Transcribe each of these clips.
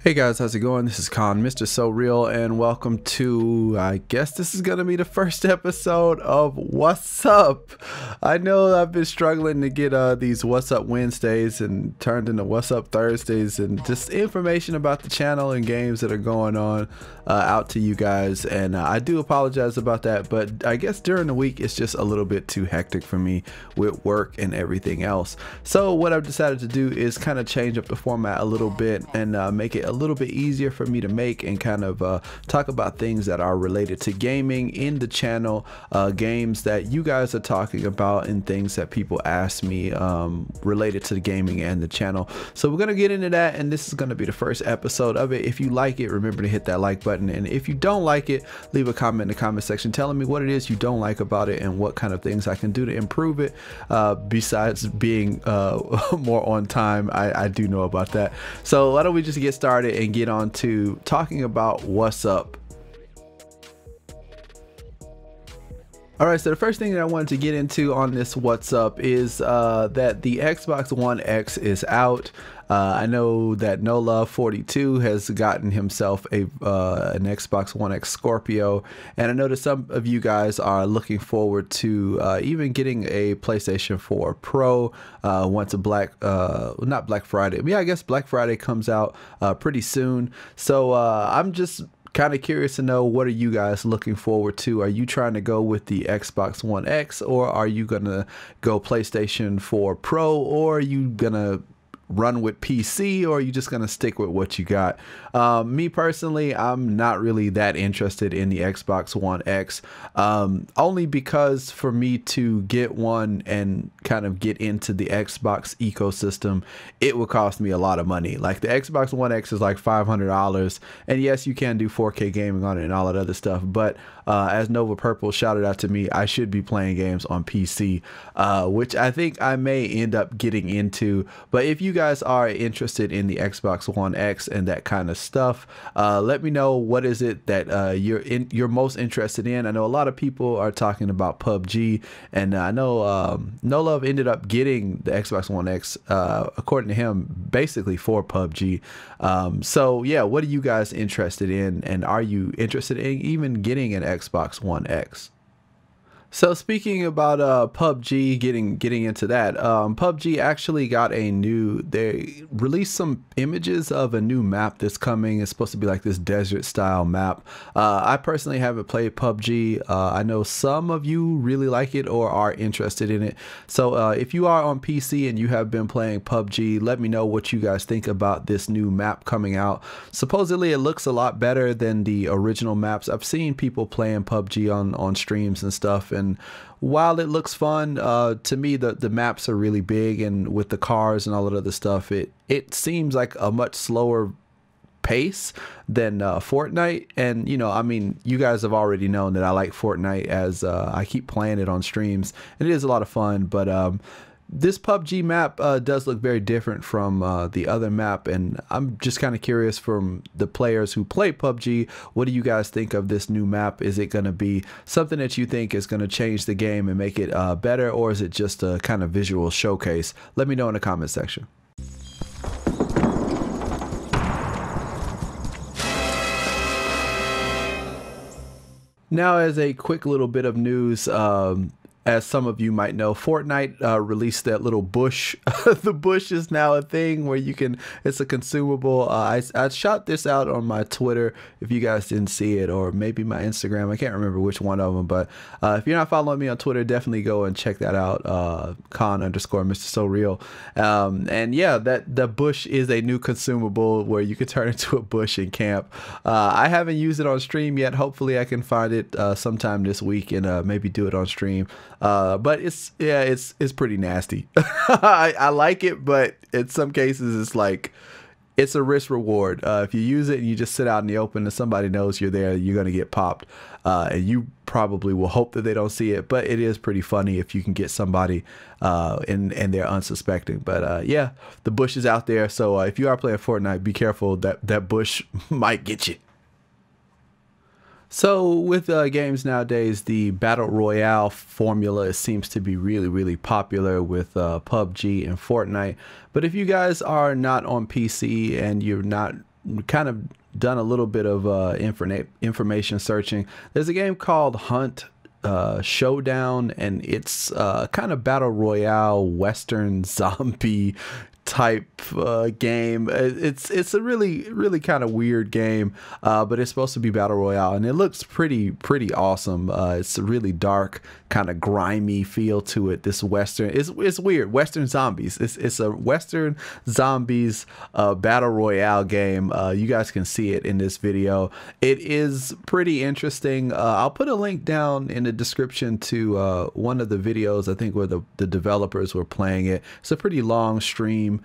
Hey guys, how's it going? This is Mr. So Real, and welcome to, I guess this is gonna be the first episode of What's Up. I know I've been struggling to get these What's Up Wednesdays and turned into What's Up Thursdays, and just information about the channel and games that are going on out to you guys, and I do apologize about that, but I guess during the week it's just a little bit too hectic for me with work and everything else. So what I've decided to do is kind of change up the format a little bit and make it a little bit easier for me to make and kind of talk about things that are related to gaming in the channel, games that you guys are talking about and things that people ask me related to the gaming and the channel. So we're gonna get into that, and this is gonna be the first episode of it. If you like it, remember to hit that like button, and if you don't like it, leave a comment in the comment section telling me what it is you don't like about it and what kind of things I can do to improve it, besides being more on time. I do know about that. So why don't we just get started and get on to talking about what's up. Alright, so the first thing that I wanted to get into on this what's up is that the Xbox One X is out. I know that No Love 42 has gotten himself an Xbox One X Scorpio, and I know that some of you guys are looking forward to even getting a PlayStation 4 Pro once not Black Friday. Yeah, I guess Black Friday comes out pretty soon. So I'm just kind of curious to know, what are you guys looking forward to? Are you trying to go with the Xbox One X, or are you gonna go PlayStation 4 Pro, or are you gonna run with PC, or are you just gonna stick with what you got? Me personally, I'm not really that interested in the Xbox One X, only because for me to get one and kind of get into the Xbox ecosystem, it would cost me a lot of money. Like, the Xbox One X is like $500, and yes, you can do 4K gaming on it and all that other stuff, but as Nova Purple shouted out to me, I should be playing games on PC, which I think I may end up getting into. But if you guys are interested in the Xbox One X and that kind of stuff, let me know what is it that you're most interested in. I know a lot of people are talking about PUBG, and I know No Love ended up getting the Xbox One X, according to him, basically for PUBG. So yeah, what are you guys interested in, and are you interested in even getting an Xbox One X? So speaking about PUBG, getting into that, PUBG actually got they released some images of a new map that's coming. It's supposed to be like this desert style map. I personally haven't played PUBG. I know some of you really like it or are interested in it. So if you are on PC and you have been playing PUBG, let me know what you guys think about this new map coming out. Supposedly it looks a lot better than the original maps. I've seen people playing PUBG on streams and stuff, and while it looks fun, to me the maps are really big, and with the cars and all that other stuff, it seems like a much slower pace than Fortnite. And you know, I mean, you guys have already known that I like Fortnite, as I keep playing it on streams, and it is a lot of fun. But this PUBG map does look very different from the other map, and I'm just kind of curious, from the players who play PUBG, what do you guys think of this new map? Is it going to be something that you think is going to change the game and make it better, or is it just a kind of visual showcase? Let me know in the comment section. Now, as a quick little bit of news, as some of you might know, Fortnite released that little bush. The bush is now a thing where you can, it's a consumable. I shot this out on my Twitter if you guys didn't see it, or maybe my Instagram. I can't remember which one of them, but if you're not following me on Twitter, definitely go and check that out, _Mr. So Real. And yeah, the bush is a new consumable where you can turn into a bush in camp. I haven't used it on stream yet. Hopefully I can find it sometime this week and maybe do it on stream. But it's pretty nasty. I like it, but in some cases it's like, it's a risk reward. If you use it and you just sit out in the open and somebody knows you're there, you're gonna get popped, and you probably will hope that they don't see it. But it is pretty funny if you can get somebody and they're unsuspecting. But yeah, the bush is out there, so if you are playing Fortnite, be careful, that bush might get you. So with games nowadays, the Battle Royale formula seems to be really popular with PUBG and Fortnite. But if you guys are not on PC and you're not kind of done a little bit of information searching. There's a game called Showdown, and it's kind of battle royale western zombie type game. It's a really kind of weird game, but it's supposed to be battle royale, and it looks pretty awesome. It's a really dark, kind of grimy feel to it. This western, it's weird, western zombies. It's a western zombies battle royale game. You guys can see it in this video. It is pretty interesting. I'll put a link down in the description to one of the videos, I think, where the developers were playing it. It's a pretty long stream.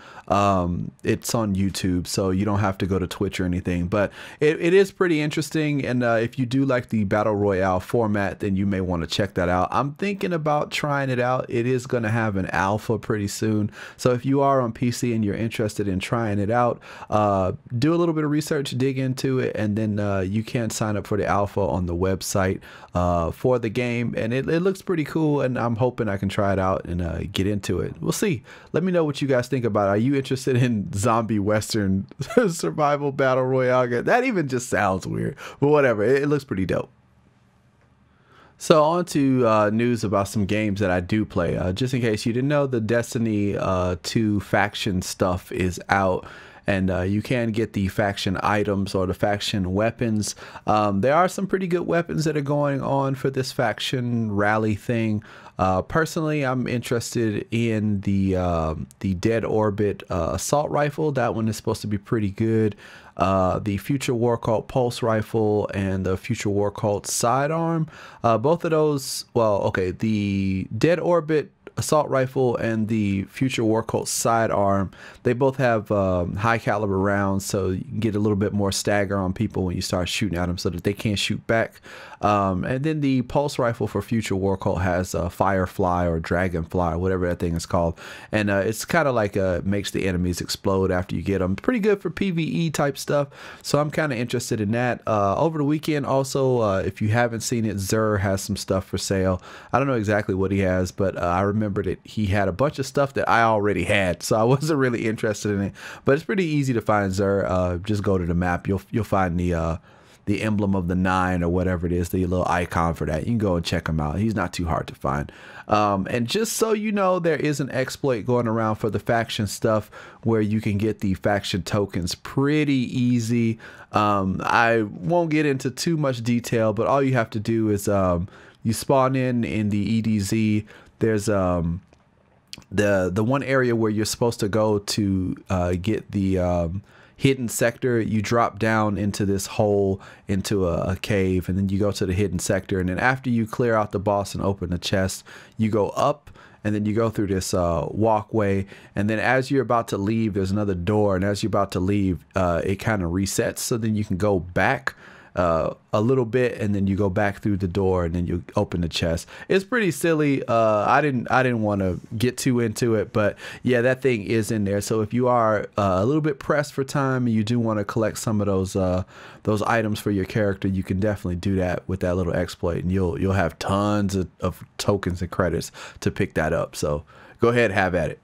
It's on YouTube, so you don't have to go to Twitch or anything, but it is pretty interesting. And if you do like the battle royale format, then you may want to check that out. I'm thinking about trying it out. It is going to have an alpha pretty soon, so if you are on PC and you're interested in trying it out, do a little bit of research, dig into it, and then you can sign up for the alpha on the website for the game. And it looks pretty cool, and I'm hoping I can try it out and get into it. We'll see. Let me know what you guys think about it. Are you interested in zombie western survival battle royale game? That even just sounds weird, but whatever. It looks pretty dope. So on to news about some games that I do play. Just in case you didn't know, the Destiny 2 faction stuff is out, and you can get the faction items or the faction weapons. There are some pretty good weapons that are going on for this faction rally thing. Personally, I'm interested in the Dead Orbit assault rifle. That one is supposed to be pretty good. The Future War Cult pulse rifle and the Future War Cult sidearm. Both of those, well, okay, the Dead Orbit assault rifle and the Future War Cult sidearm, they both have high caliber rounds, so you can get a little bit more stagger on people when you start shooting at them so that they can't shoot back. And then the pulse rifle for Future War Cult has Firefly or Dragonfly or whatever that thing is called, and it's kind of like makes the enemies explode after you get them. Pretty good for PvE type stuff, so I'm kind of interested in that. Over the weekend also, if you haven't seen it, Xur has some stuff for sale. I don't know exactly what he has, but I remember that he had a bunch of stuff that I already had, so I wasn't really interested in it. But it's pretty easy to find Xur. Just go to the map, you'll find the emblem of the 9 or whatever it is, the little icon for that. You can go and check him out. He's not too hard to find. And just so you know, there is an exploit going around for the faction stuff where you can get the faction tokens pretty easy. I won't get into too much detail, but all you have to do is you spawn in the EDZ. There's the one area where you're supposed to go to get the hidden sector. You drop down into this hole into a cave, and then you go to the hidden sector, and then after you clear out the boss and open the chest, you go up, and then you go through this walkway, and then as you're about to leave, there's another door, and as you're about to leave, it kind of resets, so then you can go back a little bit, and then you go back through the door, and then you open the chest. It's pretty silly. I didn't want to get too into it, but yeah, that thing is in there. So if you are a little bit pressed for time and you do want to collect some of those items for your character, you can definitely do that with that little exploit, and you'll have tons of tokens and credits to pick that up. So go ahead, have at it.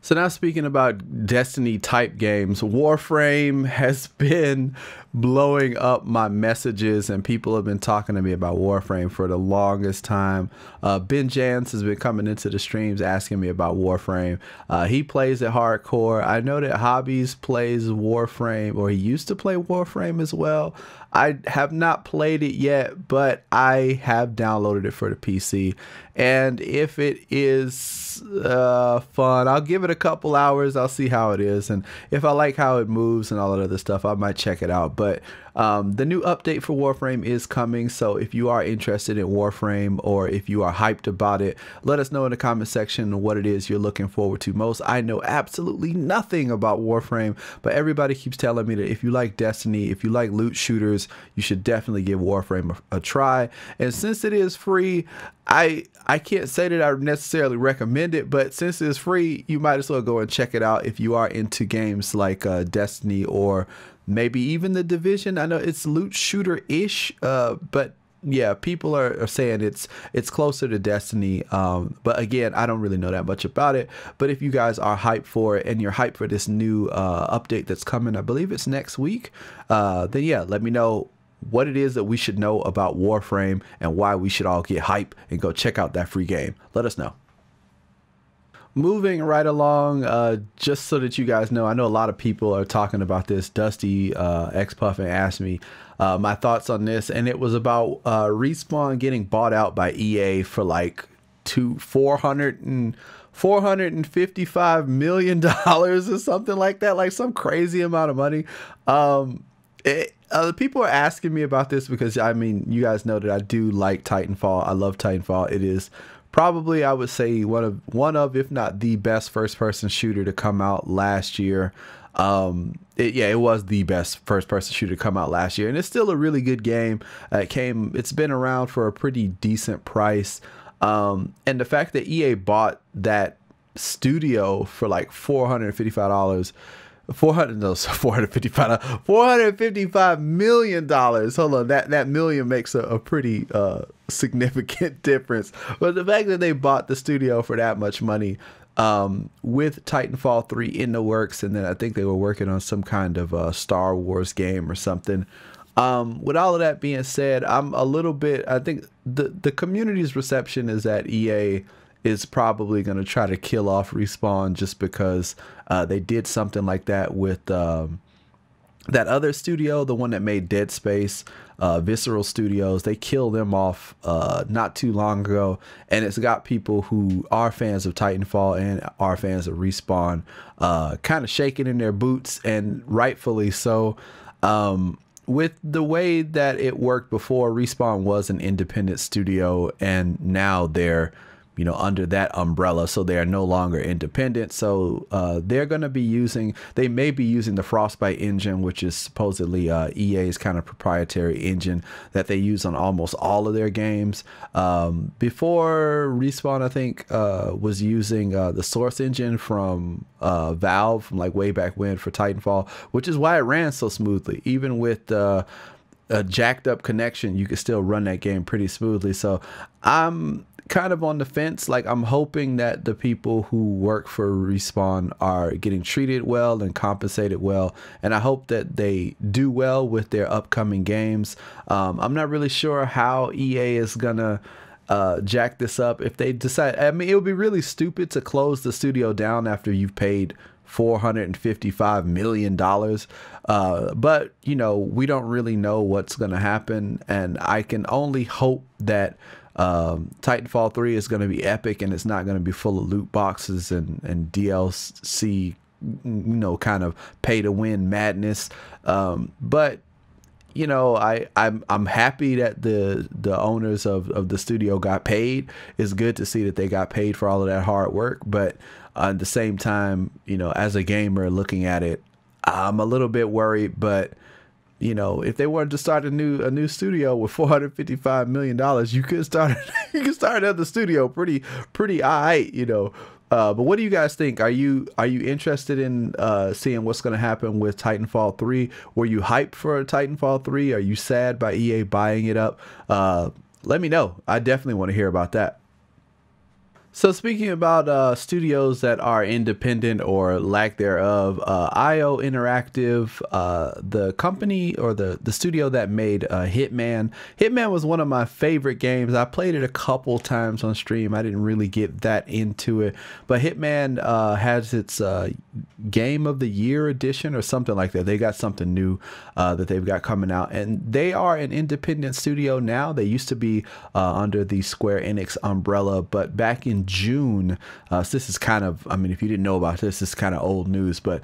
So now, speaking about Destiny type games, Warframe has been blowing up my messages, and people have been talking to me about Warframe for the longest time. Ben Jans has been coming into the streams asking me about Warframe. He plays it hardcore. I know that Hobbies plays Warframe, or he used to play Warframe as well. I have not played it yet, but I have downloaded it for the PC, and if it is fun, I'll give it a couple hours. I'll see how it is, and if I like how it moves and all that other stuff, I might check it out. But the new update for Warframe is coming, so if you are interested in Warframe, or if you are hyped about it, let us know in the comment section what it is you're looking forward to most. I know absolutely nothing about Warframe, but everybody keeps telling me that if you like Destiny, if you like loot shooters, you should definitely give Warframe a try. And since it is free, I can't say that I necessarily recommend it, but since it's free, you might as well go and check it out if you are into games like Destiny, or maybe even The Division. I know it's loot shooter-ish, but yeah, people are saying it's closer to Destiny, but again, I don't really know that much about it. But if you guys are hyped for it and you're hyped for this new update that's coming, I believe it's next week, then yeah, let me know what it is that we should know about Warframe and why we should all get hype and go check out that free game. Let us know. Moving right along, just so that you guys know, I know a lot of people are talking about this. Dusty XPuffin asked me my thoughts on this, and it was about Respawn getting bought out by EA for like $455 million or something like that, like some crazy amount of money. People are asking me about this because, I mean, you guys know that I do like Titanfall. I love Titanfall. It is probably, I would say, one of if not the best first-person shooter to come out last year. It was the best first-person shooter to come out last year, and it's still a really good game. It's been around for a pretty decent price, and the fact that EA bought that studio for like $455 million. Hold on, that million makes a pretty significant difference. But the fact that they bought the studio for that much money, with Titanfall 3 in the works, and then I think they were working on some kind of Star Wars game or something. With all of that being said, I'm a little bit, I think the community's reception is that EA is probably going to try to kill off Respawn just because they did something like that with that other studio, the one that made Dead Space, Visceral Studios. They killed them off not too long ago, and it's got people who are fans of Titanfall and are fans of Respawn kind of shaking in their boots, and rightfully so. With the way that it worked before, Respawn was an independent studio, and now they're, you know, under that umbrella, so they are no longer independent. So they're going to be they may be using the Frostbite engine, which is supposedly EA's kind of proprietary engine that they use on almost all of their games. Before, Respawn, I think, was using the Source engine from Valve, from like way back when, for Titanfall, which is why it ran so smoothly. Even with a jacked up connection, you could still run that game pretty smoothly. So I'm kind of on the fence. Like, I'm hoping that the people who work for Respawn are getting treated well and compensated well, and I hope that they do well with their upcoming games. I'm not really sure how EA is gonna jack this up if they decide. I mean, it would be really stupid to close the studio down after you've paid $455 million, but you know, we don't really know what's gonna happen, and I can only hope that Titanfall 3 is going to be epic, and it's not going to be full of loot boxes and DLC, you know, kind of pay to win madness. But you know, I'm happy that the owners of the studio got paid. It's good to see that they got paid for all of that hard work, but at the same time, you know, as a gamer looking at it, I'm a little bit worried. But you know, if they wanted to start a new studio with $455 million, you could start another studio pretty alright, you know. But what do you guys think? Are you interested in seeing what's going to happen with Titanfall 3? Were you hyped for Titanfall 3? Are you sad by EA buying it up? Let me know. I definitely want to hear about that. So speaking about studios that are independent or lack thereof, IO Interactive, the company or the studio that made Hitman. Hitman was one of my favorite games. I played it a couple times on stream. I didn't really get that into it, but Hitman has its Game of the Year edition or something like that. They got something new that they've got coming out, and they are an independent studio now. They used to be under the Square Enix umbrella, but back in June, so this is kind of, I mean, if you didn't know about this, this is kind of old news, but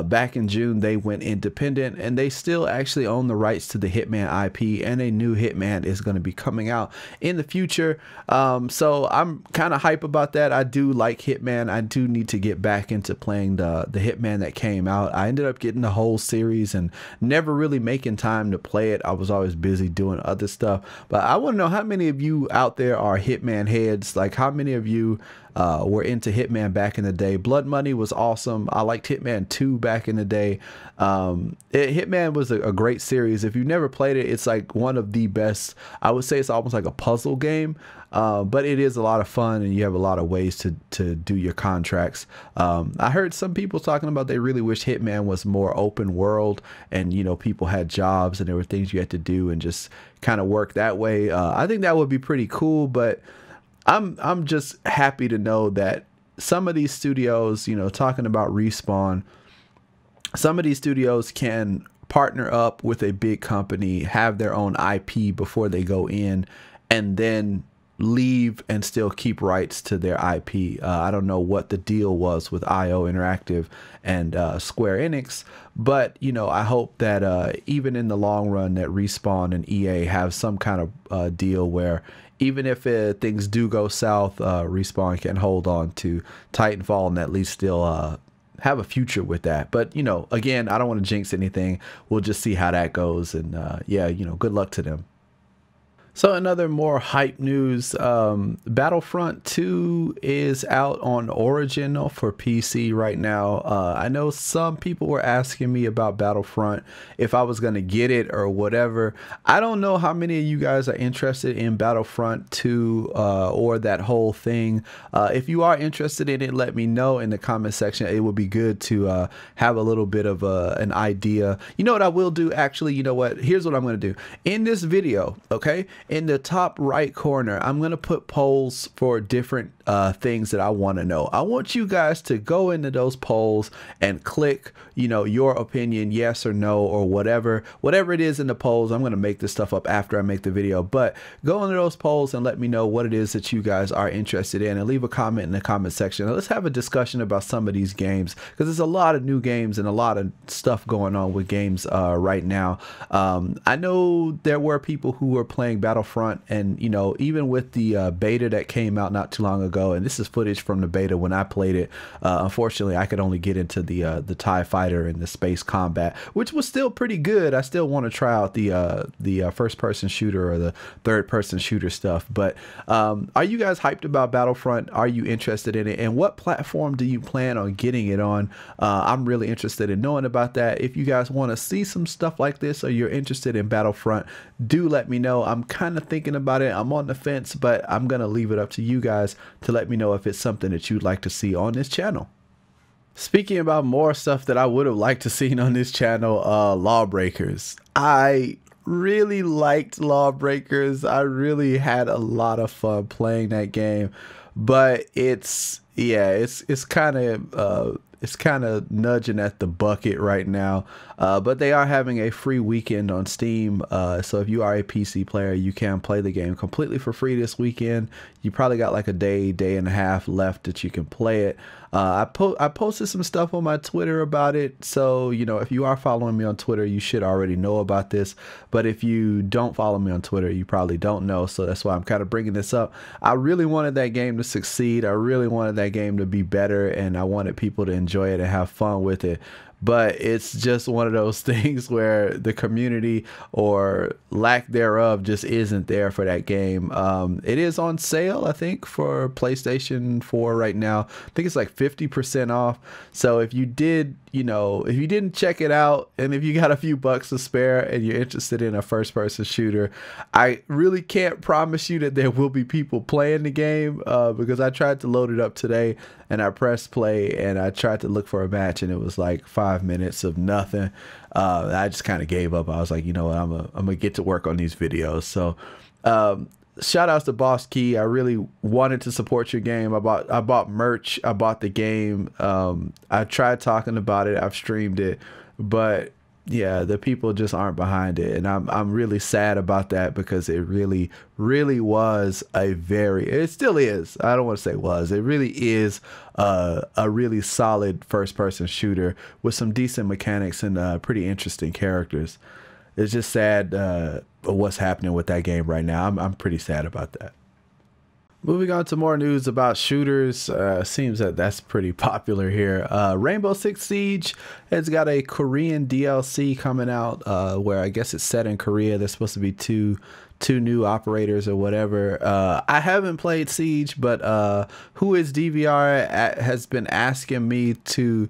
back in June they went independent, and they still actually own the rights to the Hitman IP, and a new Hitman is going to be coming out in the future. So I'm kind of hype about that. I do like Hitman. I do need to get back into playing the Hitman that came out. I ended up getting the whole series and never really making time to play it. I was always busy doing other stuff. But I want to know how many of you out there are Hitman heads. Like, how many of you you were into Hitman back in the day. Blood Money was awesome. I liked Hitman 2 back in the day. Hitman was a great series. If you've never played it, it's like one of the best. I would say it's almost like a puzzle game, but it is a lot of fun, and you have a lot of ways to do your contracts. I heard some people talking about they really wish Hitman was more open world, and you know, people had jobs and there were things you had to do and just kind of work that way. I think that would be pretty cool, but I'm just happy to know that some of these studios, you know, talking about Respawn, some of these studios can partner up with a big company, have their own IP before they go in, and then leave and still keep rights to their IP. I don't know what the deal was with IO Interactive and Square Enix, but you know, I hope that even in the long run that Respawn and EA have some kind of deal where even if things do go south, Respawn can hold on to Titanfall and at least still have a future with that. But you know, again, I don't want to jinx anything. We'll just see how that goes, and yeah, you know, good luck to them. So another more hype news, Battlefront 2 is out on Origin for PC right now. I know some people were asking me about Battlefront, if I was going to get it or whatever. I don't know how many of you guys are interested in Battlefront 2 or that whole thing. If you are interested in it, let me know in the comment section. It would be good to have a little bit of an idea. You know what I will do? Actually, you know what? Here's what I'm going to do. In this video, okay? In the top right corner, I'm going to put polls for different things that I want to know. I want you guys to go into those polls and click, you know, your opinion, yes or no, or whatever it is in the polls. I'm going to make this stuff up after I make the video, but go into those polls and let me know what it is that you guys are interested in, and leave a comment in the comment section. Now, let's have a discussion about some of these games, because there's a lot of new games and a lot of stuff going on with games right now. I know there were people who were playing Battlefront, and you know, even with the beta that came out not too long ago, and this is footage from the beta when I played it, unfortunately I could only get into the TIE fighter and the space combat, which was still pretty good. I still want to try out the first person shooter or the third person shooter stuff. But are you guys hyped about Battlefront? Are you interested in it, and what platform do you plan on getting it on? I'm really interested in knowing about that. If you guys want to see some stuff like this, or you're interested in Battlefront, do let me know. I'm kind of thinking about it. I'm on the fence, but I'm gonna leave it up to you guys to let me know if it's something that you'd like to see on this channel. Speaking about more stuff that I would have liked to see on this channel, Lawbreakers. I really liked Lawbreakers. I really had a lot of fun playing that game, but it's kind of nudging at the bucket right now. But they are having a free weekend on Steam. So if you are a PC player, you can play the game completely for free this weekend. You probably got like a day and a half left that you can play it. I posted some stuff on my Twitter about it. So, you know, if you are following me on Twitter, you should already know about this. But if you don't follow me on Twitter, you probably don't know. So that's why I'm kind of bringing this up. I really wanted that game to succeed. I really wanted that game to be better, and I wanted people to enjoy it and have fun with it. But it's just one of those things where the community, or lack thereof, just isn't there for that game. It is on sale, I think, for PlayStation 4 right now. I think it's like 50% off. So if you did, you know, if you didn't check it out, and if you got a few bucks to spare and you're interested in a first-person shooter, I really can't promise you that there will be people playing the game, because I tried to load it up today and I pressed play and I tried to look for a match, and it was like 5 minutes of nothing. I just kind of gave up. I was like, you know what, I'm gonna get to work on these videos. So shout outs to Boss Key. I really wanted to support your game. I bought merch. I bought the game. I tried talking about it. I've streamed it, but yeah, the people just aren't behind it, and I'm really sad about that, because it really was it still is, I don't want to say was, it really is a really solid first person shooter with some decent mechanics and pretty interesting characters. It's just sad what's happening with that game right now. I'm pretty sad about that. Moving on to more news about shooters. Seems that that's pretty popular here. Rainbow Six Siege has got a Korean DLC coming out, where I guess it's set in Korea. There's supposed to be two 2 new operators or whatever. I haven't played Siege, but Who is DVR has been asking me to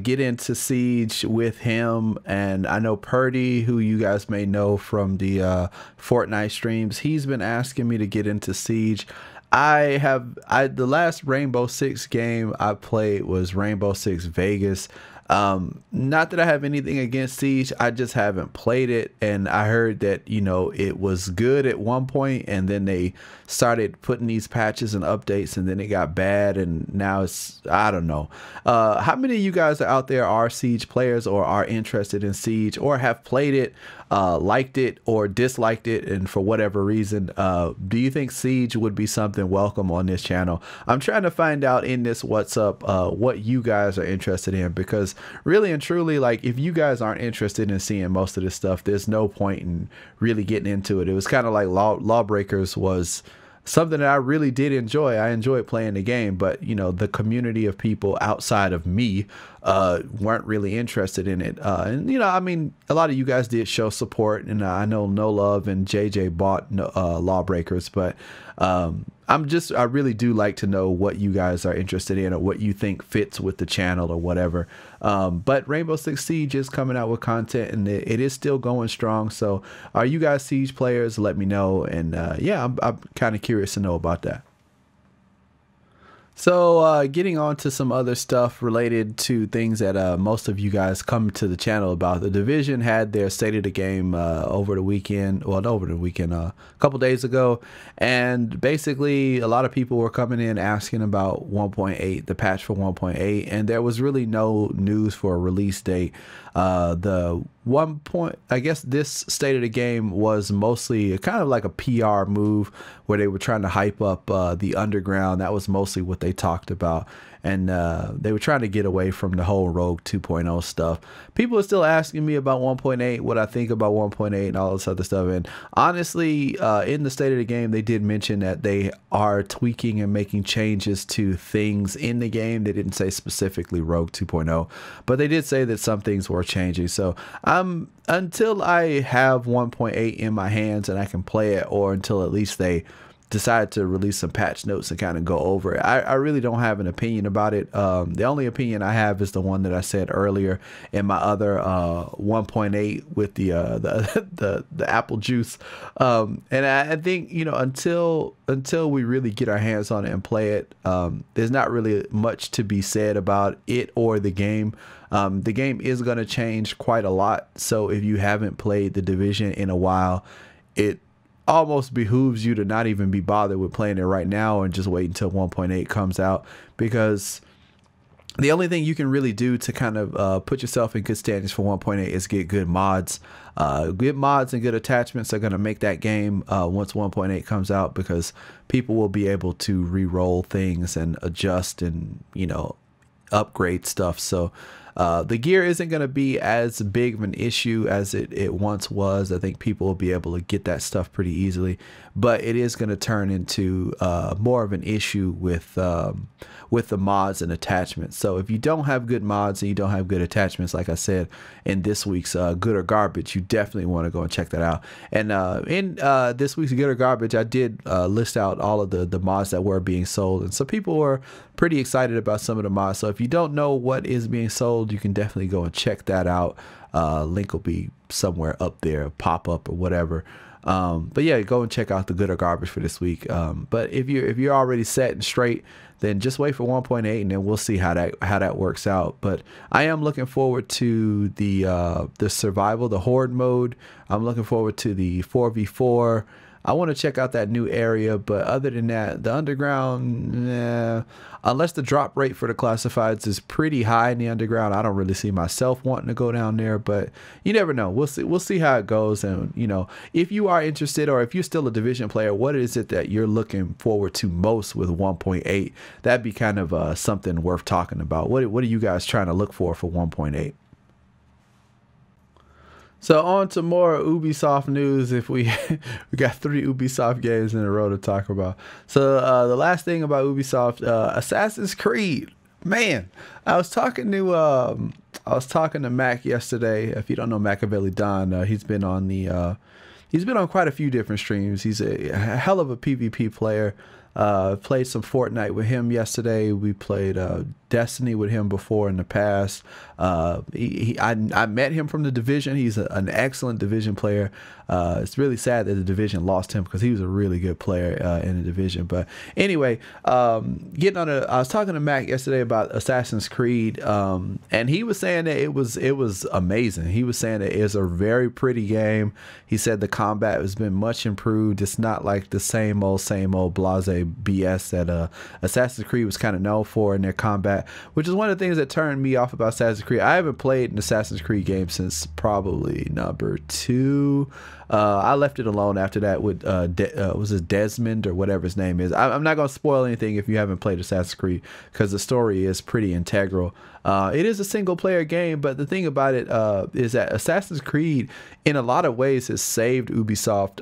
get into Siege with him, and I know Purdy, who you guys may know from the Fortnite streams, he's been asking me to get into Siege. The last Rainbow Six game I played was Rainbow Six Vegas. Not that I have anything against Siege, I just haven't played it, and I heard that, you know, it was good at one point, and then they started putting these patches and updates, and then it got bad, and now it's, I don't know. How many of you guys out there are Siege players, or are interested in Siege, or have played it, liked it or disliked it, and for whatever reason? Do you think Siege would be something welcome on this channel? I'm trying to find out in this what's up what you guys are interested in, because really and truly, like, if you guys aren't interested in seeing most of this stuff, there's no point in really getting into it. It was kind of like Lawbreakers was something that I really did enjoy. I enjoyed playing the game, but, you know, the community of people outside of me weren't really interested in it. And, you know, I mean, a lot of you guys did show support, and I know No Love and JJ bought Lawbreakers, but I really do like to know what you guys are interested in, or what you think fits with the channel or whatever. But Rainbow Six Siege is coming out with content, and it is still going strong. So are you guys Siege players? Let me know. And yeah, I'm kind of curious to know about that. So getting on to some other stuff related to things that most of you guys come to the channel about. The Division had their state of the game over the weekend. Well, not over the weekend, a couple days ago. And basically, a lot of people were coming in asking about 1.8, the patch for 1.8. And there was really no news for a release date. I guess this state of the game was mostly kind of like a PR move, where they were trying to hype up the underground. That was mostly what they talked about, and they were trying to get away from the whole Rogue 2.0 stuff. People are still asking me about 1.8, what I think about 1.8 and all this other stuff. And honestly, in the state of the game, they did mention that they are tweaking and making changes to things in the game. They didn't say specifically Rogue 2.0, but they did say that some things were changing. So until I have 1.8 in my hands and I can play it, or until at least they decide to release some patch notes and kind of go over it, I really don't have an opinion about it. The only opinion I have is the one that I said earlier in my other 1.8 with the apple juice. And I think, you know, until we really get our hands on it and play it, there's not really much to be said about it or the game. The game is going to change quite a lot. So if you haven't played the Division in a while, it almost behooves you to not even be bothered with playing it right now and just wait until 1.8 comes out, because the only thing you can really do to kind of put yourself in good standings for 1.8 is get good mods. Good mods and good attachments are going to make that game once 1.8 comes out, because people will be able to re-roll things and adjust and, you know, upgrade stuff. So the gear isn't going to be as big of an issue as it once was. I think people will be able to get that stuff pretty easily, but it is going to turn into more of an issue with the mods and attachments. So if you don't have good mods and you don't have good attachments, like I said in this week's Good or Garbage, you definitely want to go and check that out. And in this week's Good or Garbage, I did list out all of the mods that were being sold, and so people were pretty excited about some of the mods. So if you don't know what is being sold, you can definitely go and check that out. Link will be somewhere up there, pop up or whatever. But yeah, go and check out the Good or Garbage for this week. But if you're already set and straight, then just wait for 1.8, and then we'll see how that works out. But I am looking forward to the survival, the horde mode. I'm looking forward to the 4v4. I want to check out that new area, but other than that, the underground, unless the drop rate for the classifieds is pretty high in the underground, I don't really see myself wanting to go down there. But you never know. We'll see how it goes. And, you know, if you are interested, or if you're still a Division player, what is it that you're looking forward to most with 1.8? That'd be kind of something worth talking about. What are you guys trying to look for 1.8? So on to more Ubisoft news. If we got 3 Ubisoft games in a row to talk about. So the last thing about Ubisoft, Assassin's Creed. Man, I was talking to Mac yesterday. If you don't know Machiavelli Don, he's been on the he's been on quite a few different streams. He's a hell of a PvP player. Played some Fortnite with him yesterday. We played Destiny with him before in the past. I met him from the Division. He's an excellent Division player. It's really sad that the Division lost him because he was a really good player in the Division. But anyway, I was talking to Mac yesterday about Assassin's Creed, and he was saying that it was amazing. He was saying that it's a very pretty game. He said the combat has been much improved. It's not like the same old blase BS that Assassin's Creed was kind of known for in their combat, which is one of the things that turned me off about Assassin's Creed. I haven't played an Assassin's Creed game since probably number 2. I left it alone after that with was it Desmond or whatever his name is. I'm not gonna spoil anything if you haven't played Assassin's Creed, because the story is pretty integral. It is a single player game, but the thing about it is that Assassin's Creed in a lot of ways has saved Ubisoft,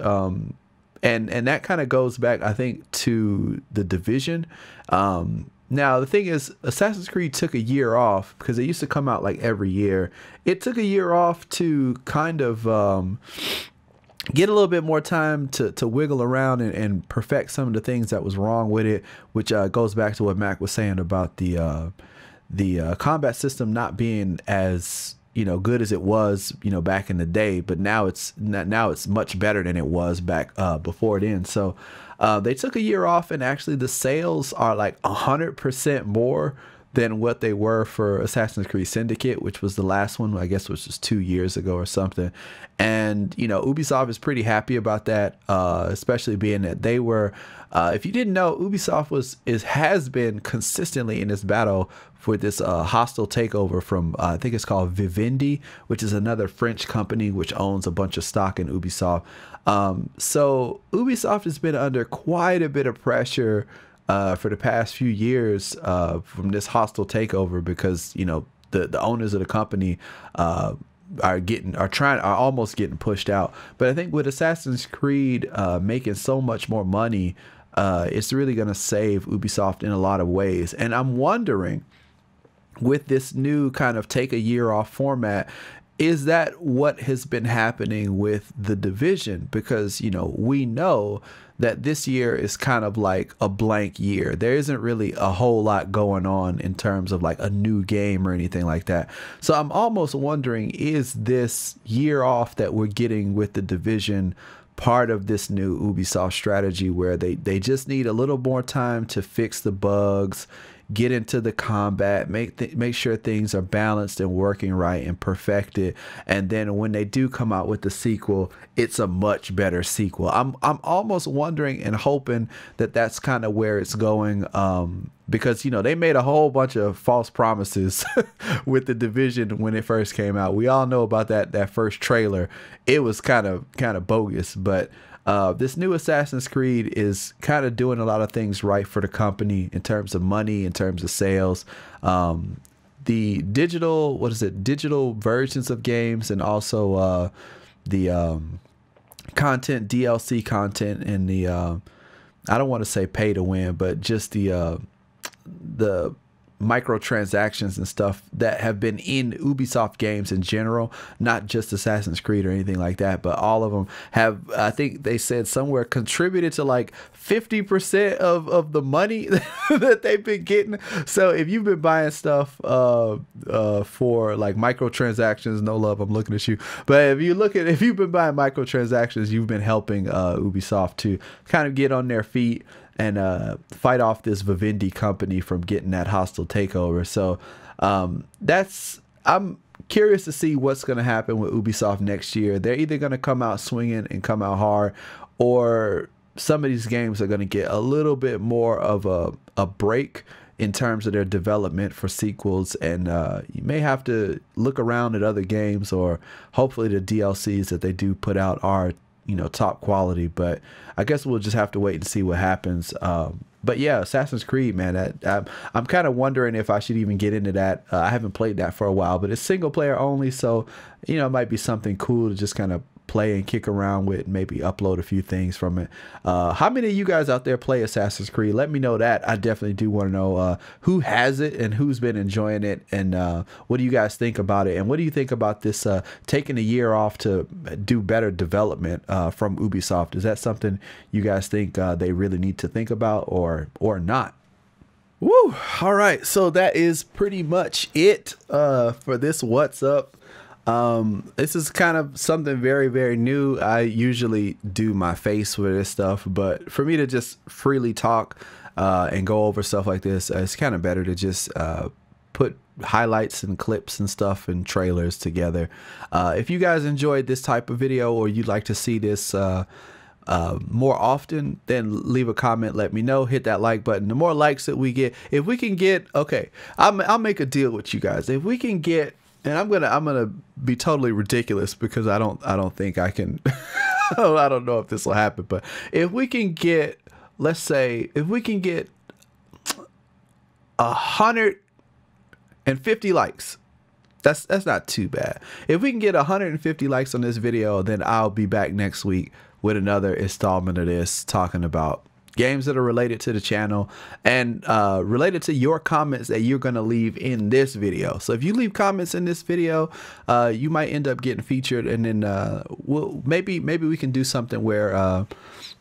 and that kind of goes back, I think, to the Division. Now, the thing is, Assassin's Creed took a year off because it used to come out like every year. It took a year off to kind of get a little bit more time to wiggle around and perfect some of the things that was wrong with it, which goes back to what Mac was saying about the combat system not being as good as it was back in the day, but now it's much better than it was back before then. So they took a year off, and actually the sales are like 100% more than what they were for Assassin's Creed Syndicate, which was the last one, I guess, which was 2 years ago or something. And Ubisoft is pretty happy about that, especially being that they were, if you didn't know, Ubisoft has been consistently in this battle for this hostile takeover from I think it's called Vivendi, which is another French company which owns a bunch of stock in Ubisoft. So Ubisoft has been under quite a bit of pressure for the past few years from this hostile takeover, because the owners of the company are almost getting pushed out. But I think with Assassin's Creed making so much more money, it's really going to save Ubisoft in a lot of ways. And I'm wondering, with this new kind of take a year off format, is that what has been happening with the Division? Because we know that this year is kind of like a blank year. There isn't really a whole lot going on in terms of like a new game or anything like that. So I'm almost wondering, is this year off that we're getting with the Division part of this new Ubisoft strategy, where they just need a little more time to fix the bugs, get into the combat, make sure things are balanced and working right and perfected, and then when they do come out with the sequel, it's a much better sequel. I'm almost wondering and hoping that that's kind of where it's going, because they made a whole bunch of false promises with the Division when it first came out. We all know about that first trailer. It was kind of bogus, but this new Assassin's Creed is kind of doing a lot of things right for the company in terms of money, in terms of sales. The digital versions of games, and also the content, DLC content, and the I don't want to say pay to win, but just the microtransactions and stuff that have been in Ubisoft games in general, not just Assassin's Creed or anything like that, but all of them have, I think they said somewhere, contributed to like 50% of the money that they've been getting. So if you've been buying stuff for like microtransactions, no love, I'm looking at you, but if you've been buying microtransactions, you've been helping Ubisoft to kind of get on their feet and fight off this Vivendi company from getting that hostile takeover. So I'm curious to see what's going to happen with Ubisoft next year. They're either going to come out swinging and come out hard, or some of these games are going to get a little bit more of a break in terms of their development for sequels, and you may have to look around at other games, or hopefully the DLCs that they do put out are top quality. But I guess we'll just have to wait and see what happens. But yeah, Assassin's Creed, man, I'm kind of wondering if I should even get into that. I haven't played that for a while, but it's single player only, so it might be something cool to just kind of play and kick around with, maybe upload a few things from it. How many of you guys out there play Assassin's Creed? Let me know that. I definitely do want to know who has it and who's been enjoying it, and what do you guys think about it, and what do you think about this taking a year off to do better development from Ubisoft? Is that something you guys think they really need to think about, or not? Woo! All right, so that is pretty much it for this What's Up. This is kind of something very, very new. I usually do my face with this stuff, but for me to just freely talk and go over stuff like this, it's kind of better to just put highlights and clips and stuff and trailers together. If you guys enjoyed this type of video, or you'd like to see this more often, then leave a comment, let me know, hit that like button. The more likes that we get, if we can get, okay, I'll make a deal with you guys. If we can get, and I'm gonna be totally ridiculous because I don't think I can I don't know if this will happen, but if we can get, let's say if we can get 150 likes, that's not too bad. If we can get 150 likes on this video, then I'll be back next week with another installment of this, talking about games that are related to the channel and related to your comments that you're going to leave in this video. So if you leave comments in this video, you might end up getting featured, and then maybe we can do something where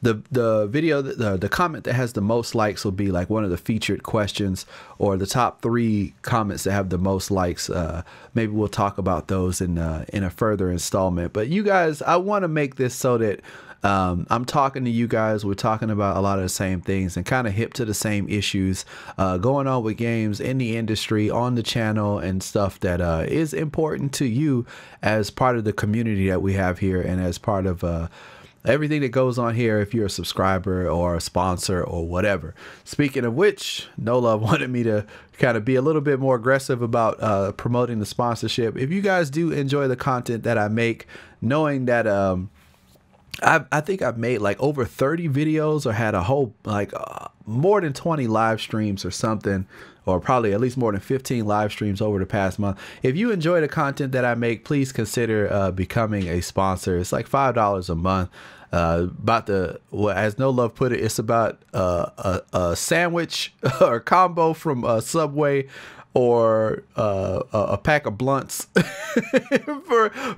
the video, the comment that has the most likes will be like one of the featured questions, or the top 3 comments that have the most likes. Maybe we'll talk about those in a further installment. But you guys, I want to make this so that I'm talking to you guys, we're talking about a lot of the same things and kind of hip to the same issues going on with games in the industry, on the channel, and stuff that is important to you as part of the community that we have here, and as part of everything that goes on here if you're a subscriber or a sponsor or whatever. Speaking of which, No Love wanted me to kind of be a little bit more aggressive about promoting the sponsorship. If you guys do enjoy the content that I make, knowing that I think I've made like over 30 videos, or had a whole like more than 20 live streams or something, or probably at least more than 15 live streams over the past month. If you enjoy the content that I make, please consider becoming a sponsor. It's like $5 a month. About the, well, as No Love put it, it's about a sandwich or combo from Subway, or a pack of blunts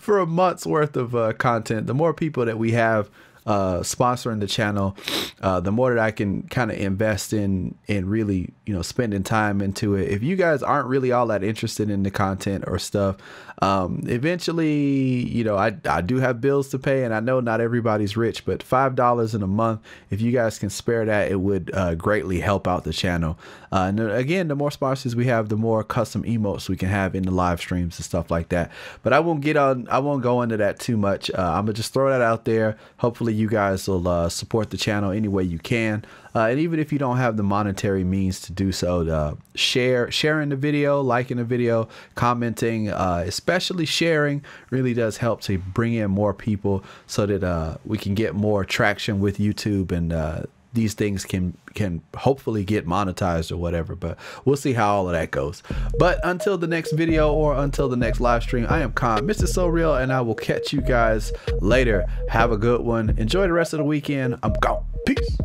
for a month's worth of content. The more people that we have sponsoring the channel, the more that I can kind of invest in really, you know, spending time into it. If you guys aren't really all that interested in the content or stuff, eventually, you know, I do have bills to pay, and I know not everybody's rich, but $5 in a month, if you guys can spare that, it would greatly help out the channel. And again, the more sponsors we have, the more custom emotes we can have in the live streams and stuff like that. But I won't go into that too much. I'm gonna just throw that out there. Hopefully you guys will support the channel any way you can. And even if you don't have the monetary means to do so, sharing the video, liking the video, commenting, especially sharing, really does help to bring in more people, so that we can get more traction with YouTube, and these things can hopefully get monetized or whatever. But we'll see how all of that goes. But until the next video, or until the next live stream, I am Con, Mr. So Real, and I will catch you guys later. Have a good one. Enjoy the rest of the weekend. I'm gone. Peace.